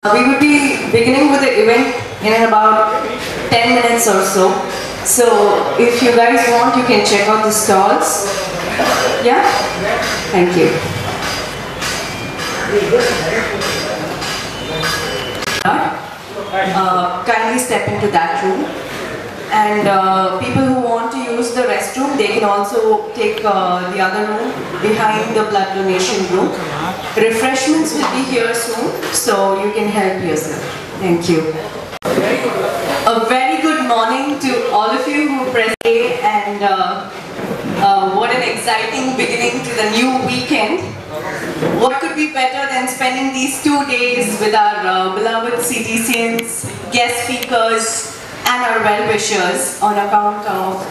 We would be beginning with the event in about 10 minutes or so. So if you guys want, you can check out the stalls. Yeah? Thank you. Kindly step into that room. And people who want to use the restroom, they can also take the other room behind the blood donation room. Refreshments will be here soon, so you can help yourself. Thank you. A very good morning to all of you who are present, and what an exciting beginning to the new weekend. What could be better than spending these 2 days with our beloved CTCians, guest speakers, and our well-wishers on account of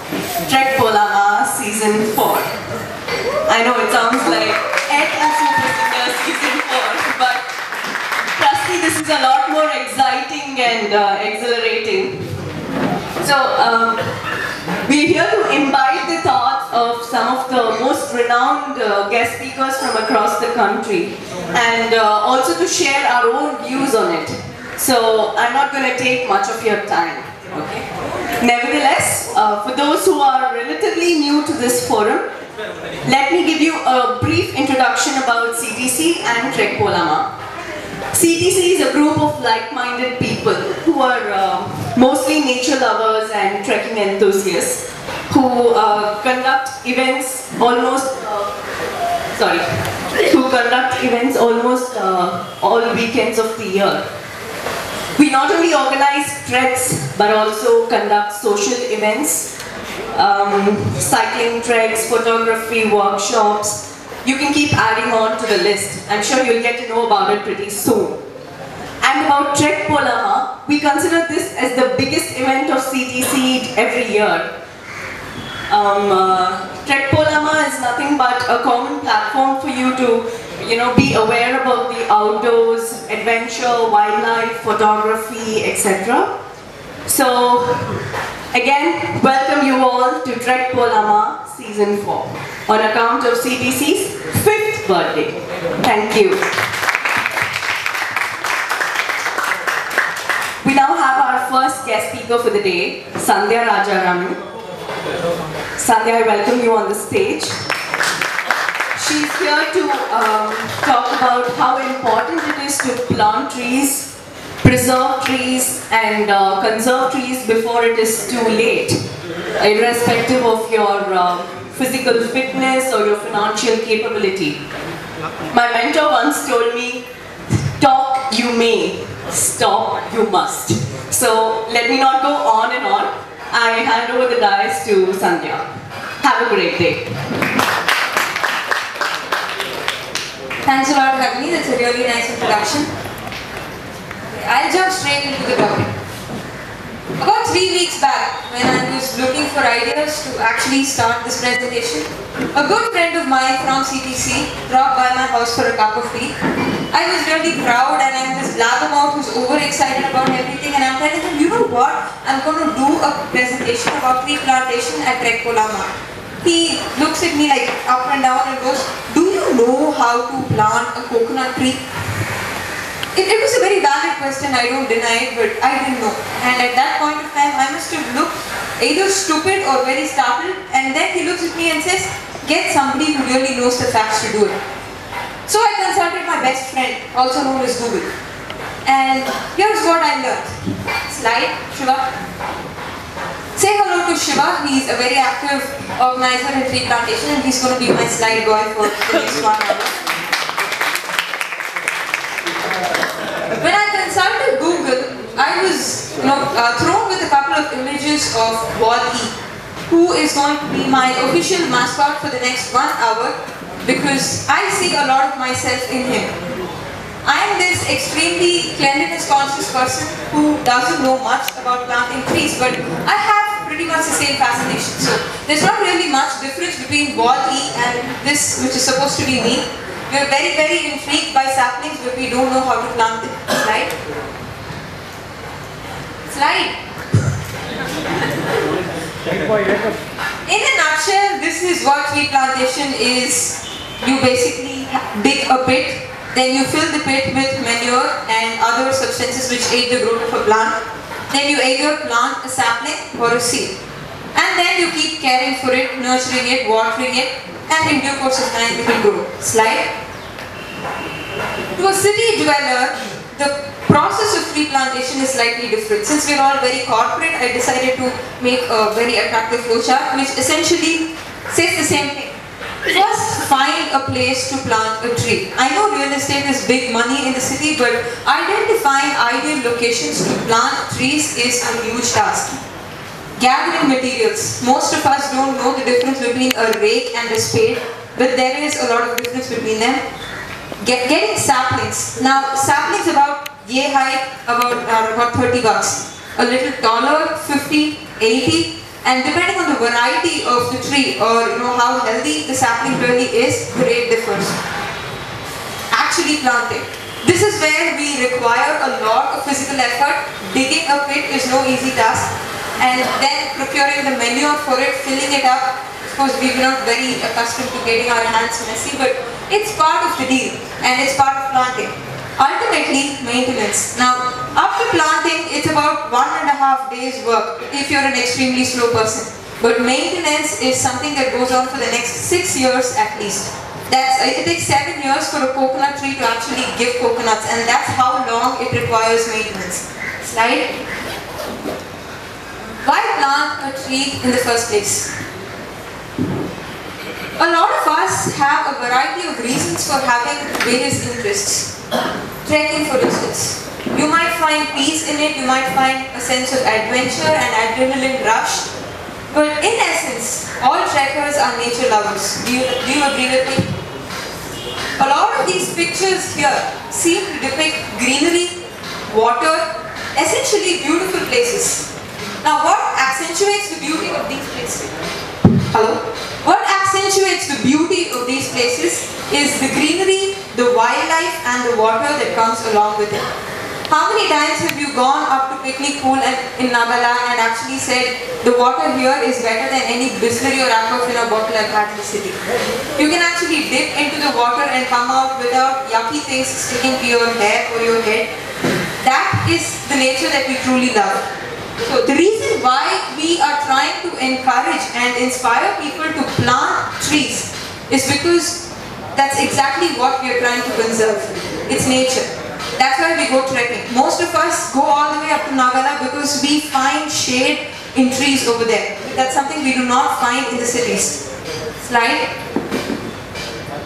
Trek Polama Season 4. I know it sounds like Ed and Super Singer Season 4, but trust me, this is a lot more exciting and exhilarating. So, we're here to imbibe the thoughts of some of the most renowned guest speakers from across the country, and also to share our own views on it. So, I'm not going to take much of your time. Okay. Nevertheless, for those who are relatively new to this forum, let me give you a brief introduction about CTC and Trek Polama. CTC is a group of like-minded people who are mostly nature lovers and trekking enthusiasts who conduct events almost all weekends of the year. We not only organize treks, but also conduct social events, cycling treks, photography workshops. You can keep adding on to the list. I'm sure you'll get to know about it pretty soon. And about Trek Polama, we consider this as the biggest event of CTC every year. Trek Polama is nothing but a common platform for you to be aware about the outdoors, adventure, wildlife, photography, etc. So, again, welcome you all to Trek Polama Season 4 on account of CTC's 5th birthday. Thank you. We now have our first guest speaker for the day, Sandhya Rajaraman. Sandhya, I welcome you on the stage. She's here to talk about how important it is to plant trees, preserve trees, and conserve trees before it is too late, irrespective of your physical fitness or your financial capability. My mentor once told me, talk you may, stop you must. So let me not go on and on. I hand over the dais to Sandhya. Have a great day. Thanks a lot for having me. That's a really nice introduction. I'll jump straight into the topic. About 3 weeks back, when I was looking for ideas to actually start this presentation, a good friend of mine from CTC dropped by my house for a cup of tea. I was really proud, and I'm this blabbermouth who's overexcited about everything, and I'm telling him, you know what? I'm going to do a presentation about tree plantation at Trek Polama. He looks at me like up and down and goes, do you know how to plant a coconut tree? It was a very valid question, I don't deny it, but I didn't know. And at that point of time, I must have looked either stupid or very startled, and then he looks at me and says, get somebody who really knows the facts to do it. So I consulted my best friend, also known as Google. And here's what I learned. Slide, Shiva. Say hello to Shiva. He's a very active organizer in tree plantation, and he's going to be my slide boy for the next 1 hour. When I consulted Google, I was thrown with a couple of images of Wall-E, who is going to be my official mascot for the next 1 hour, because I see a lot of myself in him. I am this extremely cleanliness conscious person who doesn't know much about planting trees, but I have pretty much the same fascination. So there's not really much difference between Wall-E and this, which is supposed to be me. We're very, very intrigued by saplings, but we don't know how to plant them. Slide. Slide. In a nutshell, this is what tree plantation is. You basically dig a pit, Then you fill the pit with manure and other substances which aid the growth of a plant. Then you either plant a sapling or a seed. And then you keep caring for it, nurturing it, watering it, and in due course of time it will grow. Slide. To a city dweller, the process of tree plantation is slightly different. Since we're all very corporate, I decided to make a very attractive flowchart which essentially says the same thing. First, find a place to plant a tree. I know real estate is big money in the city, but identifying ideal locations to plant trees is a huge task. Gathering materials. Most of us don't know the difference between a rake and a spade, but there is a lot of difference between them. Getting saplings. Now, saplings about yay height, about 30 bucks. A little taller, 50, 80. And depending on the variety of the tree or how healthy the sapling really is, the rate differs. Actually planting. This is where we require a lot of physical effort. Digging a pit is no easy task. And then procuring the manure for it, filling it up. Of course, we're not very accustomed to getting our hands messy, but it's part of the deal and it's part of planting. Ultimately, maintenance. Now, after planting, it's about 1.5 days work if you're an extremely slow person. But maintenance is something that goes on for the next 6 years at least. It takes 7 years for a coconut tree to actually give coconuts, and that's how long it requires maintenance. Slide. Why plant a tree in the first place? A lot of us have a variety of reasons for having various interests. Trekking, for instance. You might find peace in it, you might find a sense of adventure and adrenaline rush. But in essence, all trekkers are nature lovers. Do you agree with me? A lot of these pictures here seem to depict greenery, water, essentially beautiful places. Now, what accentuates the beauty of these places? Hello? What accentuates the beauty of these places is the greenery, the wildlife and the water that comes along with it. How many times have you gone up to picnic pool in Nagala and actually said, the water here is better than any Bisleri or Aquafina bottle I've had in the city? You can actually dip into the water and come out without yucky things sticking to your hair or your head. That is the nature that we truly love. So the reason why we are trying to encourage and inspire people to plant trees is because that's exactly what we are trying to conserve. It's nature. That's why we go trekking. Most of us go all the way up to Nagala because we find shade in trees over there. That's something we do not find in the cities. Slide.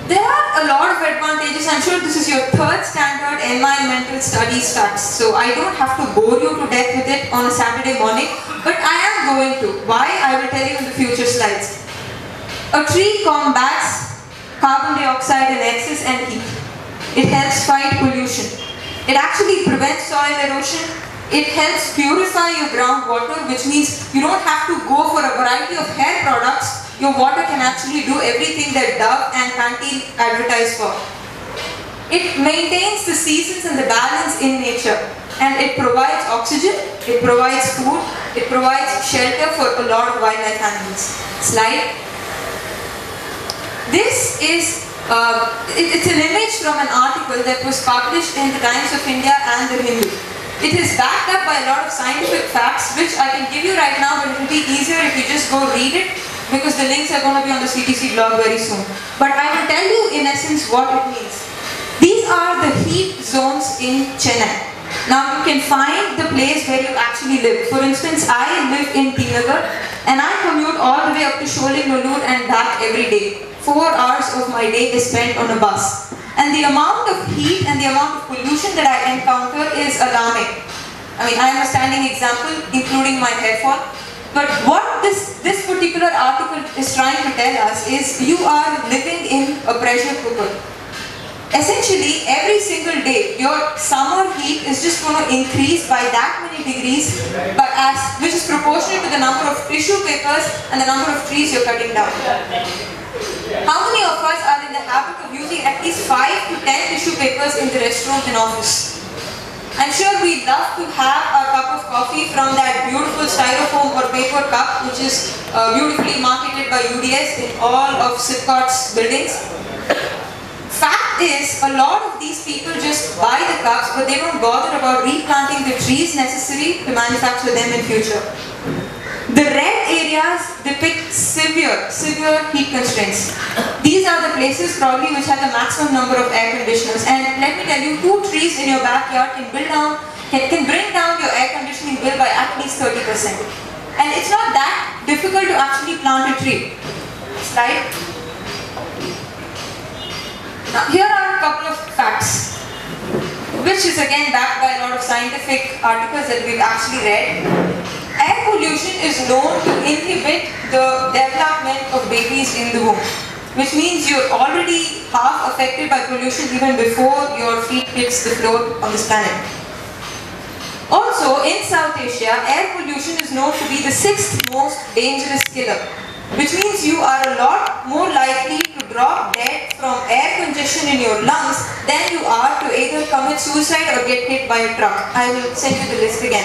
There are a lot of advantages. I'm sure this is your 3rd standard environmental studies stats, so I don't have to bore you to death with it on a Saturday morning, but I am going to. Why? I will tell you in the future slides. A tree combats carbon dioxide in excess and heat. It helps fight pollution. It actually prevents soil erosion. It helps purify your groundwater, which means you don't have to go for a variety of hair products. Your water can actually do everything that Dove and Pantene advertise for. It maintains the seasons and the balance in nature. And it provides oxygen, it provides food, it provides shelter for a lot of wildlife animals. Slide. This is it's an image from an article that was published in the Times of India and the Hindu. It is backed up by a lot of scientific facts, which I can give you right now, but it will be easier if you just go read it, because the links are going to be on the CTC blog very soon. But I will tell you in essence what it means. These are the heat zones in Chennai. Now you can find the place where you actually live. For instance, I live in Tinagar and I commute all the way up to Sholinganallur and back every day. 4 hours of my day is spent on a bus. And the amount of heat and the amount of pollution that I encounter is alarming. I mean, I am a standing example, including my hair fall. But what this particular article is trying to tell us is you are living in a pressure cooker. Essentially, every single day, your summer heat is just going to increase by that many degrees, which is proportional to the number of tissue papers and the number of trees you're cutting down. How many of us are in the habit of using at least 5 to 10 tissue papers in the restroom in office? I'm sure we'd love to have a cup of coffee from that beautiful styrofoam or paper cup, which is beautifully marketed by UDS in all of SIPCOT's buildings. fact is, a lot of these people just buy the cups, but they don't bother about replanting the trees necessary to manufacture them in future. The red areas depict severe heat constraints. These are the places probably which have the maximum number of air conditioners. And let me tell you, 2 trees in your backyard can bring down your air conditioning bill by at least 30%. And it's not that difficult to actually plant a tree. Slide. Now here are a couple of facts, which is again backed by a lot of scientific articles that we've actually read. Air pollution is known to inhibit the development of babies in the womb, which means you're already half affected by pollution even before your feet hits the floor on this planet. Also, in South Asia, air pollution is known to be the 6th most dangerous killer, which means you are a lot more likely to drop dead from air congestion in your lungs than you are to either commit suicide or get hit by a truck. I will send you the list again.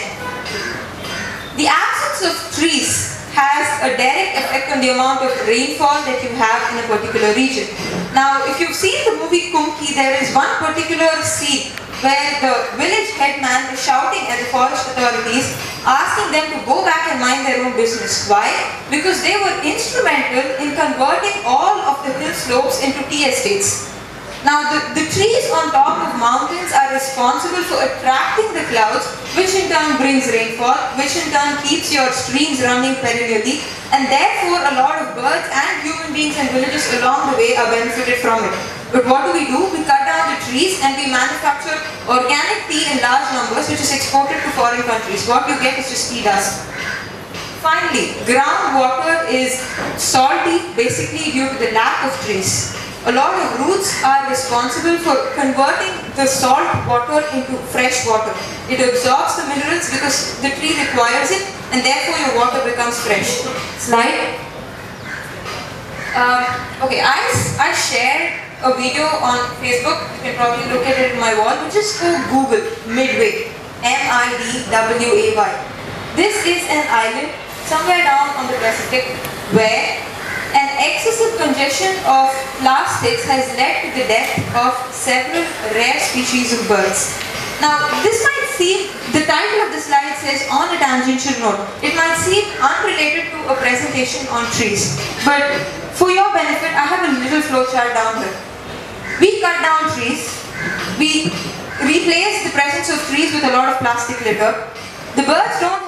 The absence of trees has a direct effect on the amount of rainfall that you have in a particular region. Now, if you've seen the movie Kumki, there is one particular scene where the village headman is shouting at the forest authorities, asking them to go back and mind their own business. Why? Because they were instrumental in converting all of the hill slopes into tea estates. Now, the trees on top of mountains are responsible for attracting the clouds, which in turn brings rainfall, which in turn keeps your streams running perennially, and therefore a lot of birds and human beings and villages along the way are benefited from it. But what do? We cut down the trees and we manufacture organic tea in large numbers, which is exported to foreign countries. What you get is just tea dust. Finally, groundwater is salty basically due to the lack of trees. A lot of roots are responsible for converting the salt water into fresh water. It absorbs the minerals because the tree requires it, and therefore your water becomes fresh. Slide. Okay, I shared a video on Facebook. You can probably look at it in my wall. But just go Google Midway, M-I-D-W-A-Y. This is an island somewhere down on the Pacific where an excessive congestion of plastics has led to the death of several rare species of birds. Now, this might seem, the title of the slide says on a tangential note, it might seem unrelated to a presentation on trees. But for your benefit, I have a little flowchart down here. We cut down trees, we replace the presence of trees with a lot of plastic litter. The birds don't